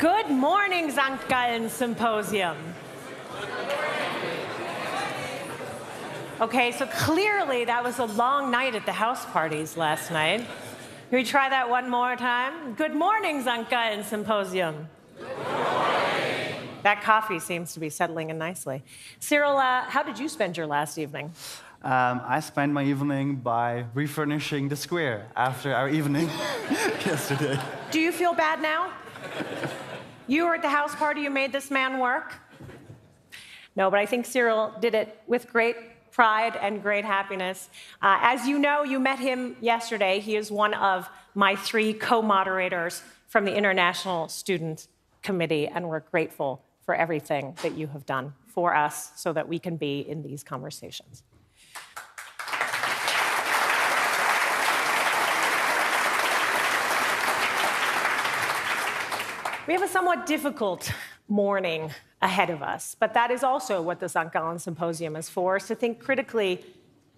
Good morning, St. Gallen Symposium. Okay, so clearly that was a long night at the house parties last night. Can we try that one more time? Good morning, St. Gallen Symposium. Good morning. That coffee seems to be settling in nicely. Cyril, how did you spend your last evening? I spent my evening by refurnishing the square after our evening yesterday. Do you feel bad now? You were at the house party, you made this man work? No, but I think Cyril did it with great pride and great happiness. As you know, you met him yesterday. He is one of my 3 co-moderators from the International Student Committee, and we're grateful for everything that you have done for us so that we can be in these conversations. We have a somewhat difficult morning ahead of us, but that is also what the St. Gallen Symposium is for, is to think critically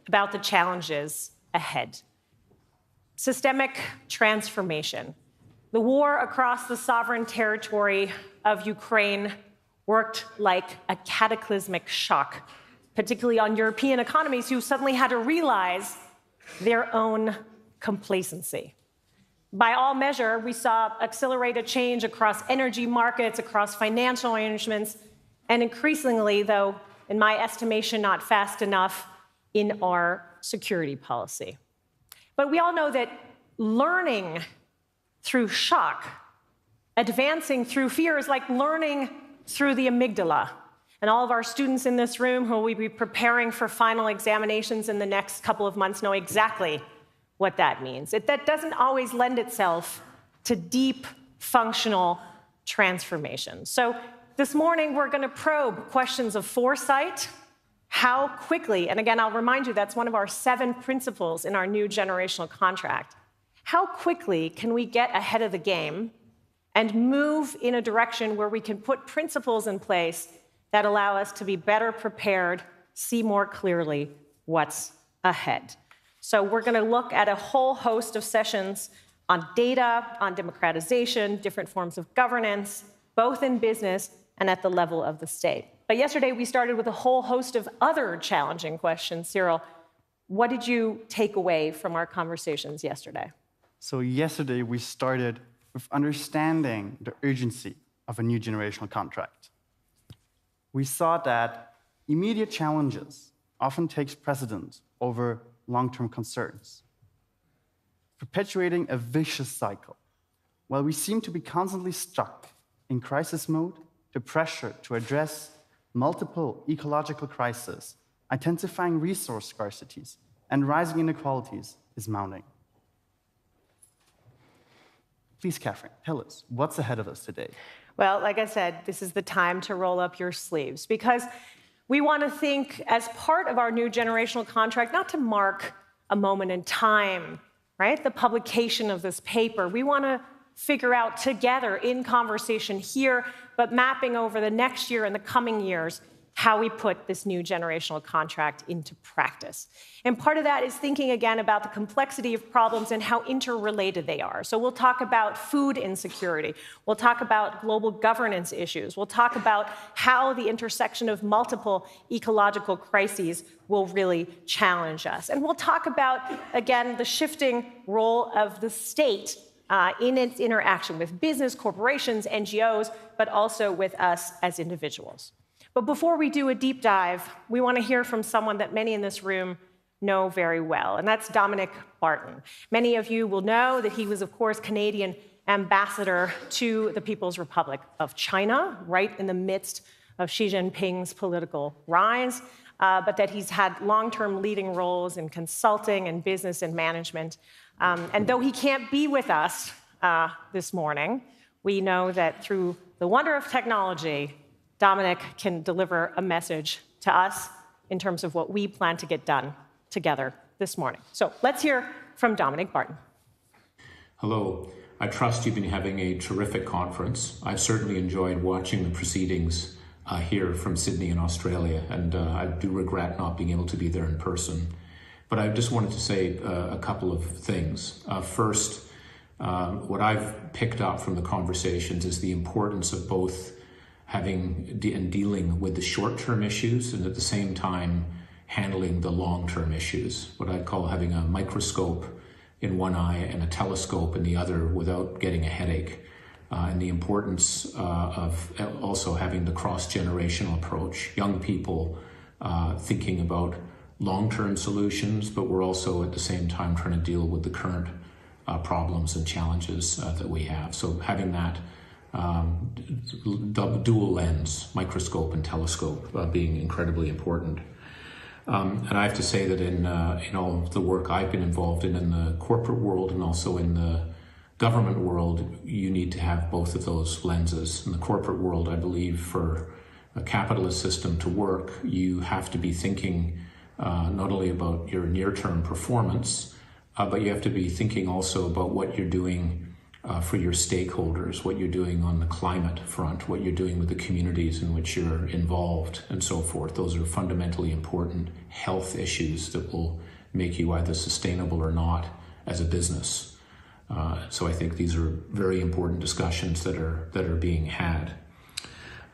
about the challenges ahead. Systemic transformation. The war across the sovereign territory of Ukraine worked like a cataclysmic shock, particularly on European economies who suddenly had to realize their own complacency. By all measure, we saw accelerated change across energy markets, across financial arrangements, and increasingly, though, in my estimation, not fast enough, in our security policy. But we all know that learning through shock, advancing through fear, is like learning through the amygdala. And all of our students in this room who will be preparing for final examinations in the next couple of months know exactly what that means. That doesn't always lend itself to deep, functional transformation. So this morning, we're going to probe questions of foresight, how quickly, and again, I'll remind you, that's one of our 7 principles in our new generational contract. How quickly can we get ahead of the game and move in a direction where we can put principles in place that allow us to be better prepared, see more clearly what's ahead? So we're going to look at a whole host of sessions on data, on democratization, different forms of governance, both in business and at the level of the state. But yesterday we started with a whole host of other challenging questions. Cyril, what did you take away from our conversations yesterday? So yesterday we started with understanding the urgency of a new generational contract. We saw that immediate challenges often takes precedence over long-term concerns, perpetuating a vicious cycle. While we seem to be constantly stuck in crisis mode, the pressure to address multiple ecological crises, intensifying resource scarcities, and rising inequalities is mounting. Please, Cathryn, tell us, what's ahead of us today? Well, like I said, this is the time to roll up your sleeves, because we want to think, as part of our new generational contract, not to mark a moment in time, right? The publication of this paper. We want to figure out together in conversation here, but mapping over the next year and the coming years, how we put this new generational contract into practice. And part of that is thinking again about the complexity of problems and how interrelated they are. So we'll talk about food insecurity. We'll talk about global governance issues. We'll talk about how the intersection of multiple ecological crises will really challenge us. And we'll talk about, again, the shifting role of the state in its interaction with business, corporations, NGOs, but also with us as individuals. But before we do a deep dive, we want to hear from someone that many in this room know very well, and that's Dominic Barton. Many of you will know that he was, of course, Canadian ambassador to the People's Republic of China, right in the midst of Xi Jinping's political rise, but that he's had long-term leading roles in consulting and business and management. And though he can't be with us this morning, we know that through the wonder of technology, Dominic can deliver a message to us in terms of what we plan to get done together this morning. So let's hear from Dominic Barton. Hello. I trust you've been having a terrific conference. I've certainly enjoyed watching the proceedings here from Sydney in Australia, and I do regret not being able to be there in person. But I just wanted to say a couple of things. First, What I've picked up from the conversations is the importance of both having and dealing with the short-term issues and at the same time handling the long-term issues, what I'd call having a microscope in one eye and a telescope in the other without getting a headache, and the importance of also having the cross-generational approach, young people thinking about long-term solutions, but we're also at the same time trying to deal with the current problems and challenges that we have. So having that dual lens, microscope and telescope, being incredibly important. And I have to say that in all of the work I've been involved in the corporate world and also in the government world, you need to have both of those lenses. In the corporate world, I believe for a capitalist system to work, you have to be thinking not only about your near-term performance, but you have to be thinking also about what you're doing for your stakeholders, what you're doing on the climate front, what you're doing with the communities in which you're involved, and so forth. Those are fundamentally important health issues that will make you either sustainable or not as a business. So I think these are very important discussions that are being had.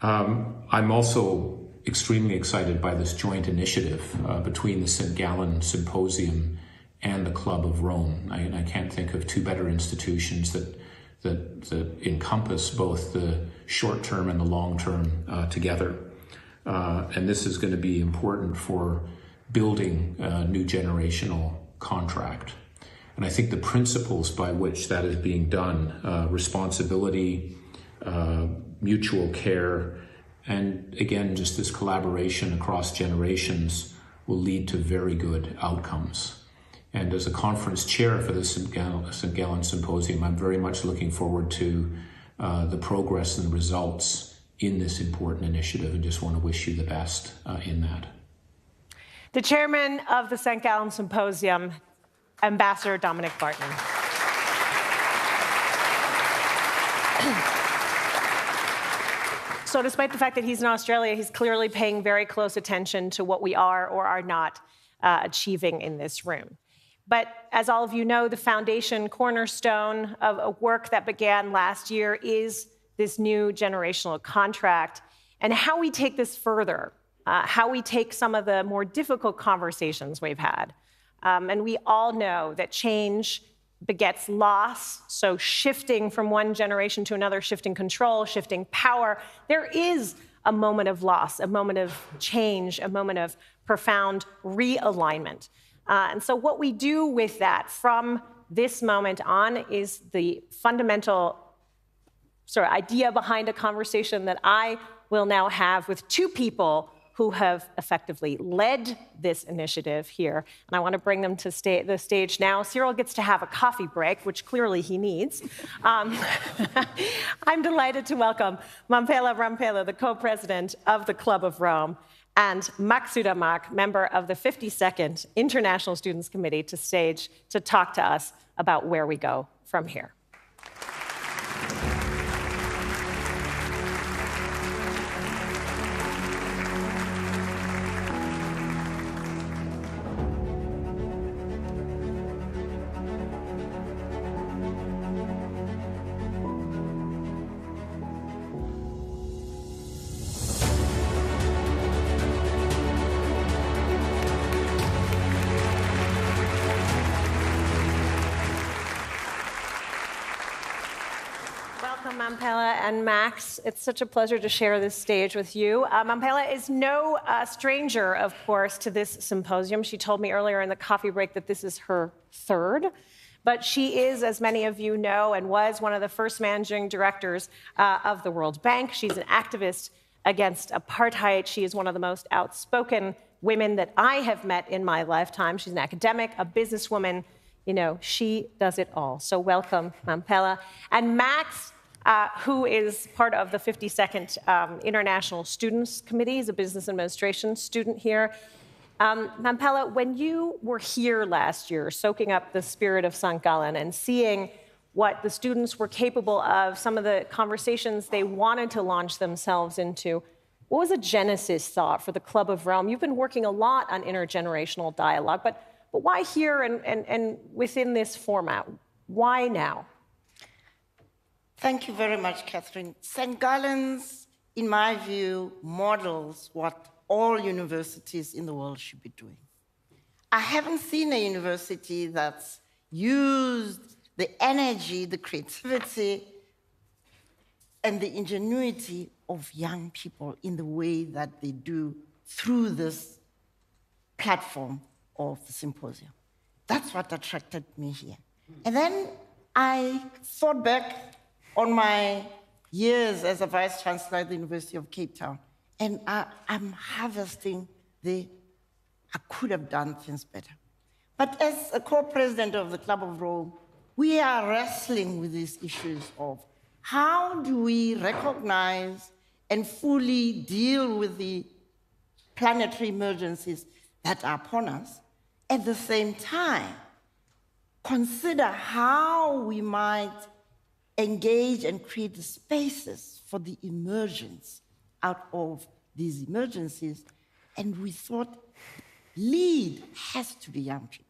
I'm also extremely excited by this joint initiative between the Gallen Symposium and the Club of Rome. I can't think of two better institutions that encompass both the short-term and the long-term together. And this is going to be important for building a new generational contract. And I think the principles by which that is being done, responsibility, mutual care, and again, just this collaboration across generations will lead to very good outcomes. And as a conference chair for the St. Gallen Symposium, I'm very much looking forward to the progress and the results in this important initiative, and just want to wish you the best in that. The chairman of the St. Gallen Symposium, Ambassador Dominic Barton. So despite the fact that he's in Australia, he's clearly paying very close attention to what we are or are not achieving in this room. But as all of you know, the foundation cornerstone of a work that began last year is this new generational contract, and how we take this further, how we take some of the more difficult conversations we've had. And we all know that change begets loss, so shifting from one generation to another, shifting control, shifting power, there is a moment of loss, a moment of change, a moment of profound realignment. And so what we do with that from this moment on is the fundamental sort of idea behind a conversation that I will now have with two people who have effectively led this initiative here. And I want to bring them to the stage now. Cyril gets to have a coffee break, which clearly he needs. I'm delighted to welcome Mamphela Ramphele, the co-president of the Club of Rome, and Max Südermark, member of the 52nd International Students Committee, to stage to talk to us about where we go from here. Mamphela and Max, it's such a pleasure to share this stage with you. Mamphela is no stranger, of course, to this symposium. She told me earlier in the coffee break that this is her third, but she is, as many of you know, and was one of the first managing directors of the World Bank. She's an activist against apartheid. She is one of the most outspoken women that I have met in my lifetime. She's an academic, a businesswoman. You know, she does it all. So welcome, Mamphela. And Max, who is part of the 52nd International Students Committee. He's a business administration student here. Mamphela, when you were here last year, soaking up the spirit of St. Gallen and seeing what the students were capable of, some of the conversations they wanted to launch themselves into, what was a genesis thought for the Club of Rome? You've been working a lot on intergenerational dialogue, but why here and within this format? Why now? Thank you very much, Cathryn. St. Gallen's, in my view, models what all universities in the world should be doing. I haven't seen a university that's used the energy, the creativity, and the ingenuity of young people in the way that they do through this platform of the symposium. That's what attracted me here. And then I thought back on my years as a vice chancellor at the University of Cape Town, and I'm harvesting I could have done things better. But as a co-president of the Club of Rome, we are wrestling with these issues of how do we recognize and fully deal with the planetary emergencies that are upon us, at the same time, consider how we might engage and create the spaces for the emergence out of these emergencies. And we thought lead has to be young people.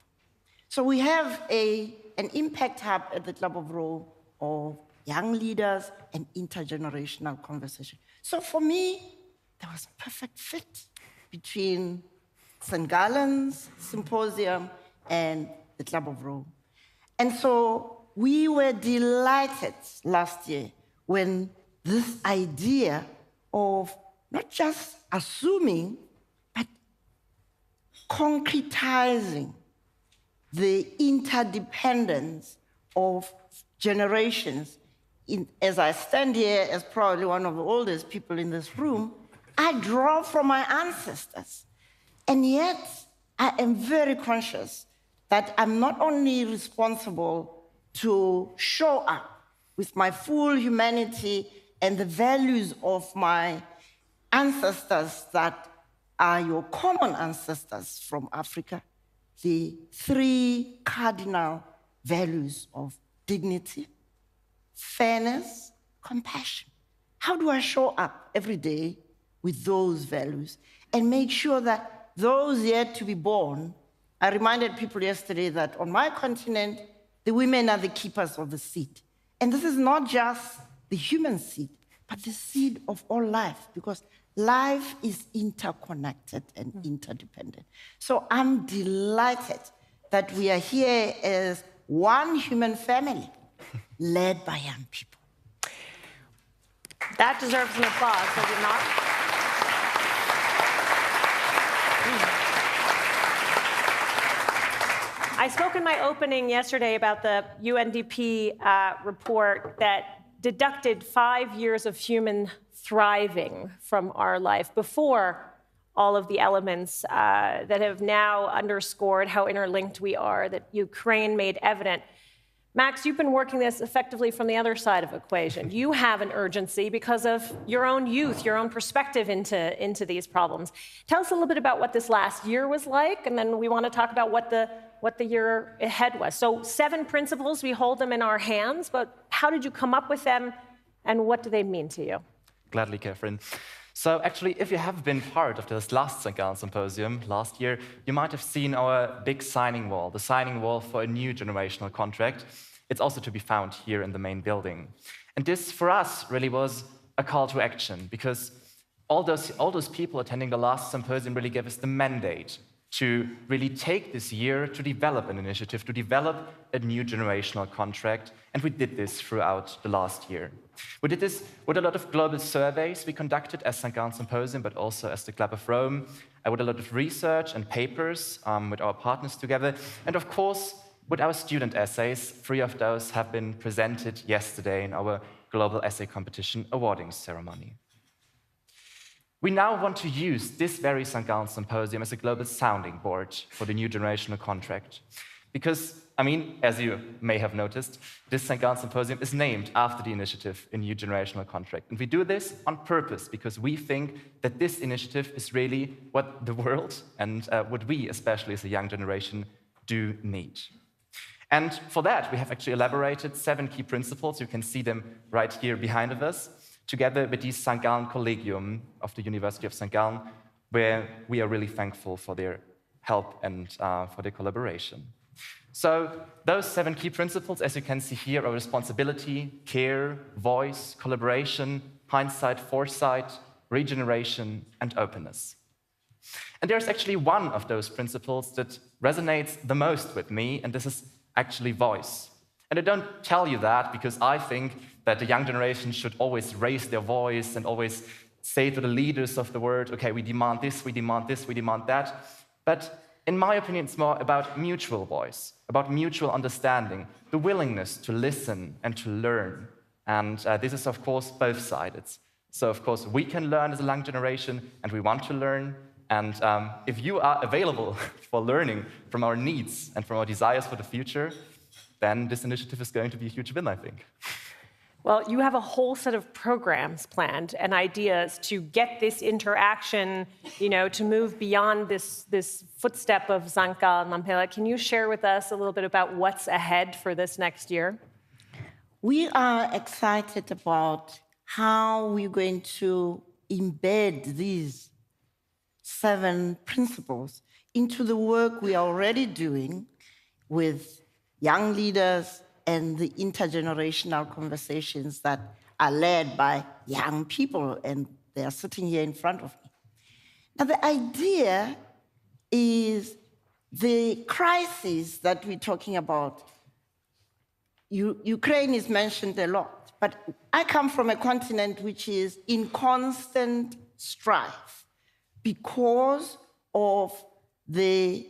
So we have an impact hub at the Club of Rome of young leaders and intergenerational conversation. So for me, there was a perfect fit between St. Gallen's Symposium and the Club of Rome. And so we were delighted last year when this idea of not just assuming, but concretizing the interdependence of generations. As I stand here as probably one of the oldest people in this room, I draw from my ancestors. And yet, I am very conscious that I'm not only responsible to show up with my full humanity and the values of my ancestors that are your common ancestors from Africa, the three cardinal values of dignity, fairness, compassion. How do I show up every day with those values and make sure that those yet to be born? I reminded people yesterday that on my continent, the women are the keepers of the seed. And this is not just the human seed, but the seed of all life, because life is interconnected and interdependent. So I'm delighted that we are here as one human family led by young people. That deserves an applause, does it not? I spoke in my opening yesterday about the UNDP report that deducted 5 years of human thriving from our life before all of the elements that have now underscored how interlinked we are, that Ukraine made evident. Max, you've been working this effectively from the other side of the equation. You have an urgency because of your own youth, your own perspective into these problems. Tell us a little bit about what this last year was like, and then we want to talk about what the year ahead was. So 7 principles, we hold them in our hands, but how did you come up with them, and what do they mean to you? Gladly, Cathryn. So actually, if you have been part of this last St. Gallen Symposium last year, you might have seen our big signing wall, the signing wall for a new generational contract. It's also to be found here in the main building. And this, for us, really was a call to action, because all those people attending the last symposium really gave us the mandate to really take this year to develop an initiative, to develop a new generational contract, and we did this throughout the last year. We did this with a lot of global surveys we conducted as St. Gallen Symposium, but also as the Club of Rome, with a lot of research and papers with our partners together, and of course, with our student essays. 3 of those have been presented yesterday in our Global Essay Competition awarding ceremony. We now want to use this very St. Gallen Symposium as a global sounding board for the new generational contract. Because, I mean, as you may have noticed, this St. Gallen Symposium is named after the initiative in New Generational Contract. And we do this on purpose because we think that this initiative is really what the world and what we, especially as a young generation, do need. And for that, we have actually elaborated 7 key principles. You can see them right here behind of us, together with the St. Gallen Collegium of the University of St. Gallen, where we are really thankful for their help and for their collaboration. So those 7 key principles, as you can see here, are responsibility, care, voice, collaboration, hindsight, foresight, regeneration, and openness. And there's actually one of those principles that resonates the most with me, and this is actually voice. And I don't tell you that because I think that the young generation should always raise their voice and always say to the leaders of the world, okay, we demand this, we demand this, we demand that. But in my opinion, it's more about mutual voice, about mutual understanding, the willingness to listen and to learn. And this is, of course, both-sided. So, of course, we can learn as a young generation, and we want to learn. And if you are available for learning from our needs and from our desires for the future, then this initiative is going to be a huge win, I think. Well, you have a whole set of programs planned and ideas to get this interaction, to move beyond this footstep of St. Gallen and Mamphela. Can you share with us a little bit about what's ahead for this next year? We are excited about how we're going to embed these 7 principles into the work we are already doing with young leaders and the intergenerational conversations that are led by young people, and they are sitting here in front of me. Now, the idea is the crisis that we're talking about. Ukraine is mentioned a lot, but I come from a continent which is in constant strife because of the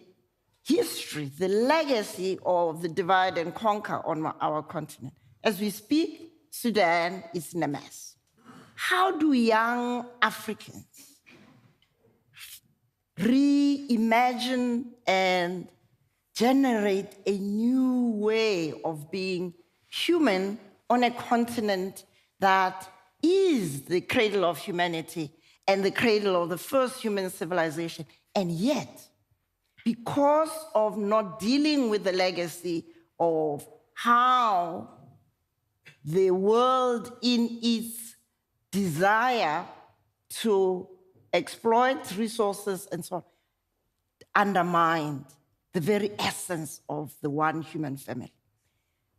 history, the legacy of the divide and conquer on our continent. As we speak, Sudan is in a mess. How do young Africans reimagine and generate a new way of being human on a continent that is the cradle of humanity and the cradle of the first human civilization? And yet, because of not dealing with the legacy of how the world in its desire to exploit resources and so on undermined the very essence of the one human family.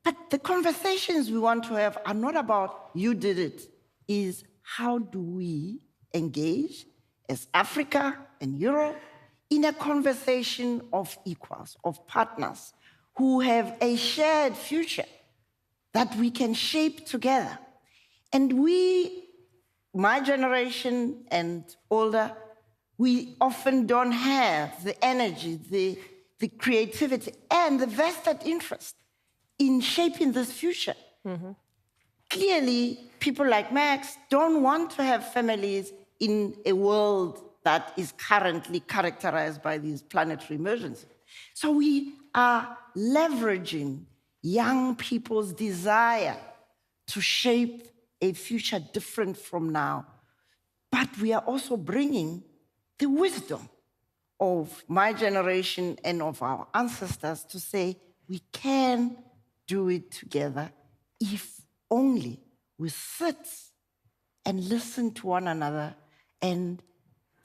But the conversations we want to have are not about you did it, is how do we engage as Africa and Europe in a conversation of equals, of partners who have a shared future that we can shape together. And we, my generation and older, we often don't have the energy, the creativity, and the vested interest in shaping this future. Mm-hmm. Clearly, people like Max don't want to have families in a world that is currently characterized by these planetary emergencies. So we are leveraging young people's desire to shape a future different from now. But we are also bringing the wisdom of my generation and of our ancestors to say we can do it together if only we sit and listen to one another. And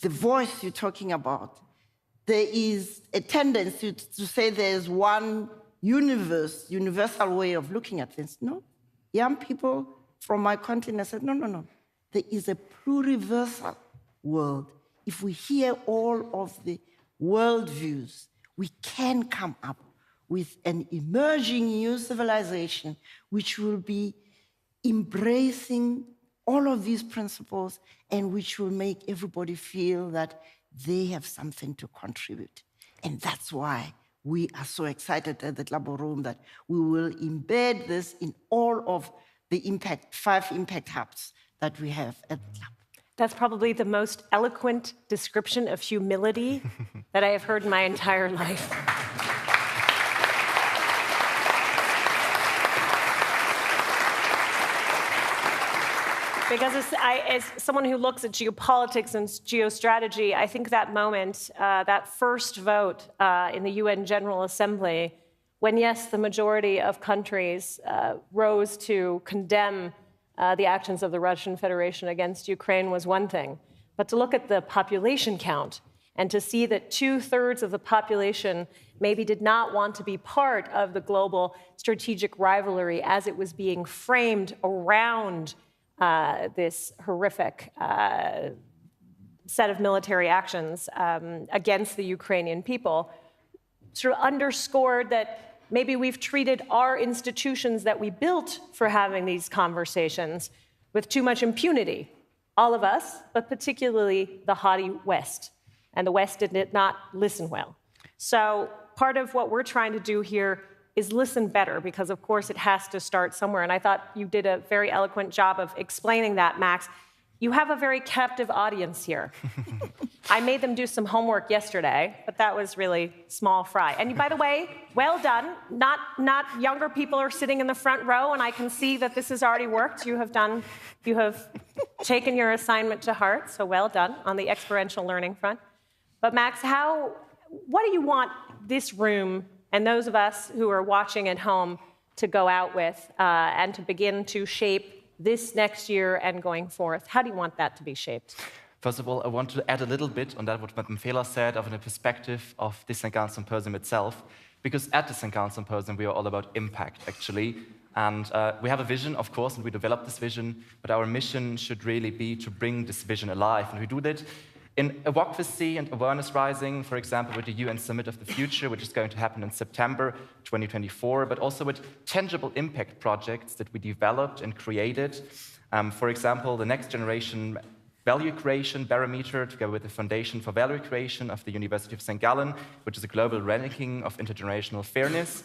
the voice you're talking about, there is a tendency to say there's one universal way of looking at things. No, young people from my continent said, no. There is a pluriversal world. If we hear all of the worldviews, we can come up with an emerging new civilization which will be embracing all of these principles and which will make everybody feel that they have something to contribute. And that's why we are so excited at the Global Room that we will embed this in all of the 5 impact hubs that we have at the club. That's probably the most eloquent description of humility that I have heard in my entire life. Because as someone who looks at geopolitics and geostrategy, I think that moment, that first vote in the UN General Assembly, when, yes, the majority of countries rose to condemn the actions of the Russian Federation against Ukraine was one thing. But to look at the population count and to see that 2/3 of the population maybe did not want to be part of the global strategic rivalry as it was being framed around this horrific set of military actions against the Ukrainian people, sort of underscored that maybe we've treated our institutions that we built for having these conversations with too much impunity. All of us, but particularly the haughty West. And the West did not listen well. So part of what we're trying to do here is listen better, because of course it has to start somewhere. And I thought you did a very eloquent job of explaining that, Max. You have a very captive audience here. I made them do some homework yesterday, but that was really small fry. And by the way, well done. Not younger people are sitting in the front row, and I can see that this has already worked. You have taken your assignment to heart, so well done on the experiential learning front. But Max, what do you want this room and those of us who are watching at home to go out with and to begin to shape this next year and going forth? How do you want that to be shaped? First of all, I want to add a little bit on that what Mamphela said of the perspective of the St. Gallen Symposium itself, because at the St. Gallen Symposium we are all about impact, actually. And we have a vision, of course, and we develop this vision, but our mission should really be to bring this vision alive. And we do that in advocacy and awareness rising, for example, with the UN Summit of the Future, which is going to happen in September 2024, but also with tangible impact projects that we developed and created. For example, the Next Generation Value Creation Barometer, together with the Foundation for Value Creation of the University of St. Gallen, which is a global ranking of intergenerational fairness.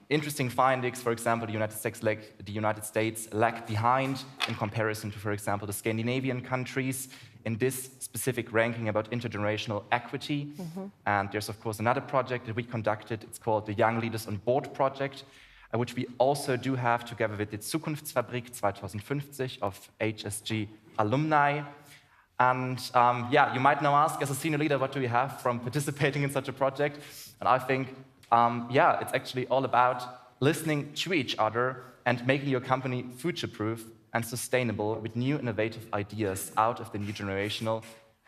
Interesting findings, for example, the United States lag behind in comparison to, for example, the Scandinavian countries in this specific ranking about intergenerational equity. Mm-hmm. And there's, of course, another project that we conducted. It's called the Young Leaders on Board project, which we also do have together with the Zukunftsfabrik 2050 of HSG alumni. And you might now ask, as a senior leader, what do you have from participating in such a project? And I think, it's actually all about listening to each other and making your company future-proof and sustainable with new innovative ideas out of the new generational,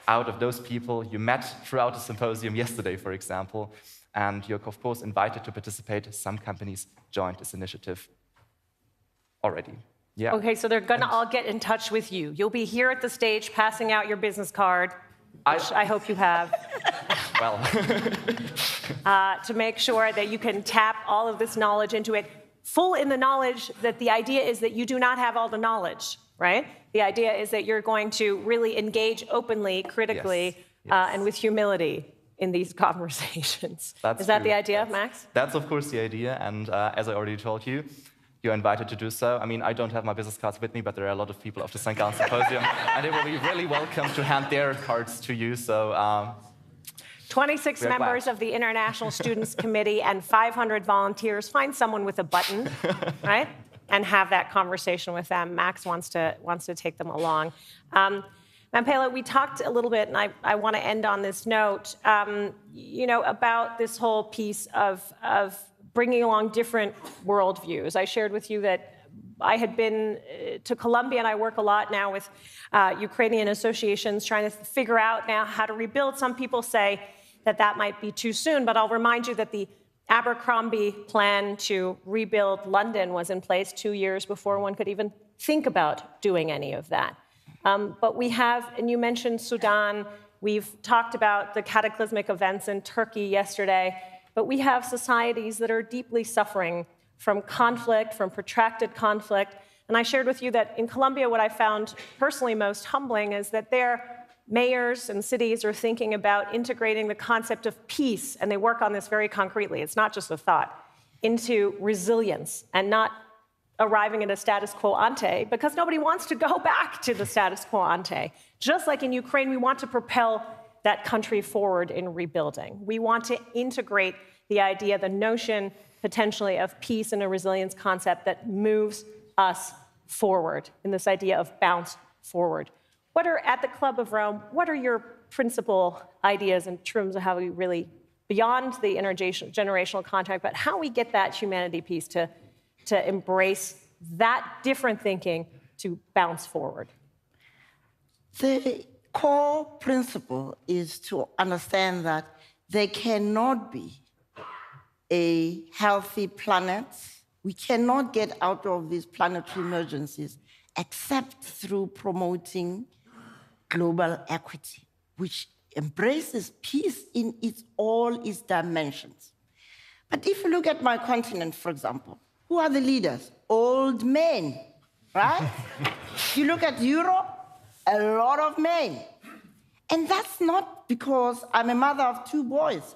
out of those people you met throughout the symposium yesterday, for example. And you're, of course, invited to participate. Some companies joined this initiative already. Yeah. Okay, so they're going to all get in touch with you. You'll be here at the stage passing out your business card, which I hope you have. Well. To make sure that you can tap all of this knowledge into it, full in the knowledge that the idea is that you do not have all the knowledge, right? The idea is that you're going to really engage openly, critically, yes. And with humility in these conversations. Is that the idea, Max? That's, of course, the idea. And as I already told you, you're invited to do so. I mean, I don't have my business cards with me, but there are a lot of people of the St. Gallen Symposium, and they will be really welcome to hand their cards to you. So. 26 members of the International Students Committee and 500 volunteers. Find someone with a button, right? And have that conversation with them. Max wants to take them along. Mamphela, we talked a little bit, and I want to end on this note, about this whole piece of bringing along different worldviews. I shared with you that I had been to Colombia, and I work a lot now with Ukrainian associations trying to figure out now how to rebuild. Some people say that might be too soon, but I'll remind you that the Abercrombie plan to rebuild London was in place 2 years before one could even think about doing any of that. But we have, and you mentioned Sudan, we've talked about the cataclysmic events in Turkey yesterday, but we have societies that are deeply suffering from conflict, from protracted conflict. And I shared with you that in Colombia, what I found personally most humbling is that their mayors and cities are thinking about integrating the concept of peace, and they work on this very concretely. It's not just a thought, into resilience and not arriving at a status quo ante, because nobody wants to go back to the status quo ante. Just like in Ukraine, we want to propel that country forward in rebuilding. We want to integrate the idea, the notion potentially of peace and a resilience concept that moves us forward in this idea of bounce forward. What are, at the Club of Rome, what are your principal ideas in terms of how we really, beyond the intergenerational contact, but how we get that humanity piece to embrace that different thinking to bounce forward? The core principle is to understand that there cannot be a healthy planet. We cannot get out of these planetary emergencies except through promoting global equity, which embraces peace in all its dimensions. But if you look at my continent, for example, who are the leaders? Old men, right? You look at Europe, a lot of men. And that's not because I'm a mother of 2 boys.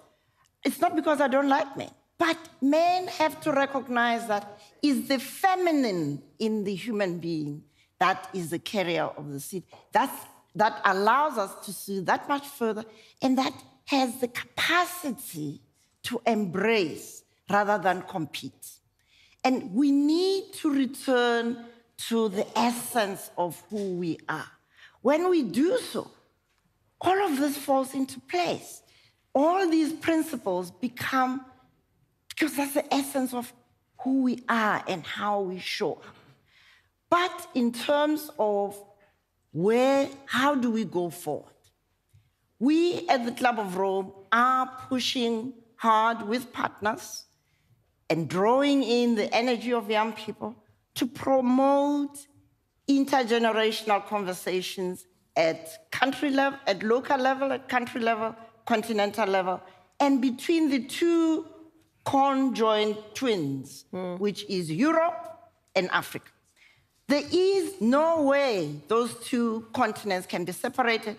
It's not because I don't like men. But men have to recognize that it's the feminine in the human being that is the carrier of the seed. That allows us to see that much further, and that has the capacity to embrace rather than compete. And we need to return to the essence of who we are. When we do so, all of this falls into place. All these principles become, because that's the essence of who we are and how we show up. But in terms of how do we go forward? We at the Club of Rome are pushing hard with partners and drawing in the energy of young people to promote intergenerational conversations at country level, at local level, at country level, continental level, and between the 2 conjoined twins, which is Europe and Africa. There is no way those 2 continents can be separated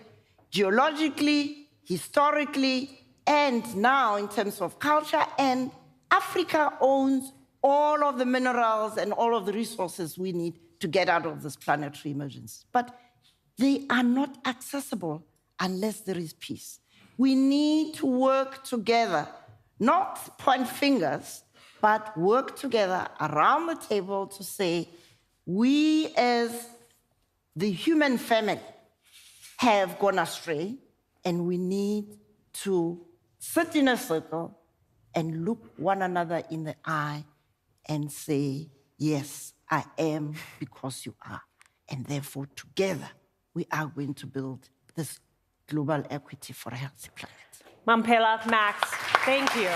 geologically, historically, and now in terms of culture. And Africa owns all of the minerals and all of the resources we need to get out of this planetary emergency. But they are not accessible unless there is peace. We need to work together, not point fingers, but work together around the table to say, we as the human family have gone astray, and we need to sit in a circle and look one another in the eye and say, yes, I am because you are. And therefore, together, we are going to build this global equity for a healthy planet. Mamphela, Max, thank you.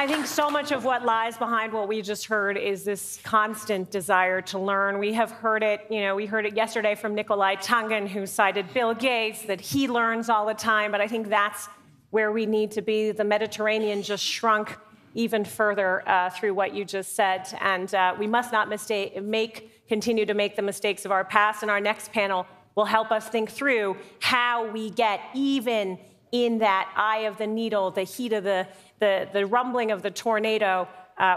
I think so much of what lies behind what we just heard is this constant desire to learn. We have heard it, we heard it yesterday from Nikolai Tangen, who cited Bill Gates, that he learns all the time, but I think that's where we need to be. The Mediterranean just shrunk even further through what you just said, and we must not continue to make the mistakes of our past, and our next panel will help us think through how we get even in that eye of the needle, the heat of the rumbling of the tornado,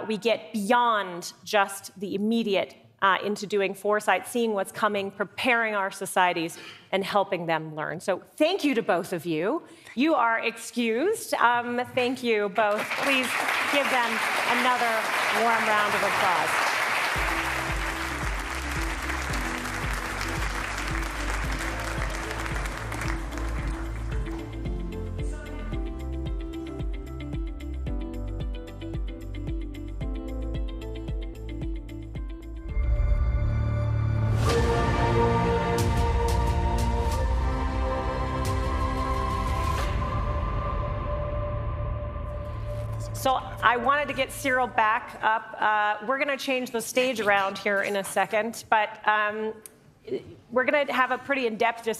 we get beyond just the immediate into doing foresight, seeing what's coming, preparing our societies, and helping them learn. So thank you to both of you. You are excused. Thank you both. Please give them another warm round of applause. So I wanted to get Cyril back up. We're going to change the stage around here in a second, but we're going to have a pretty in-depth discussion.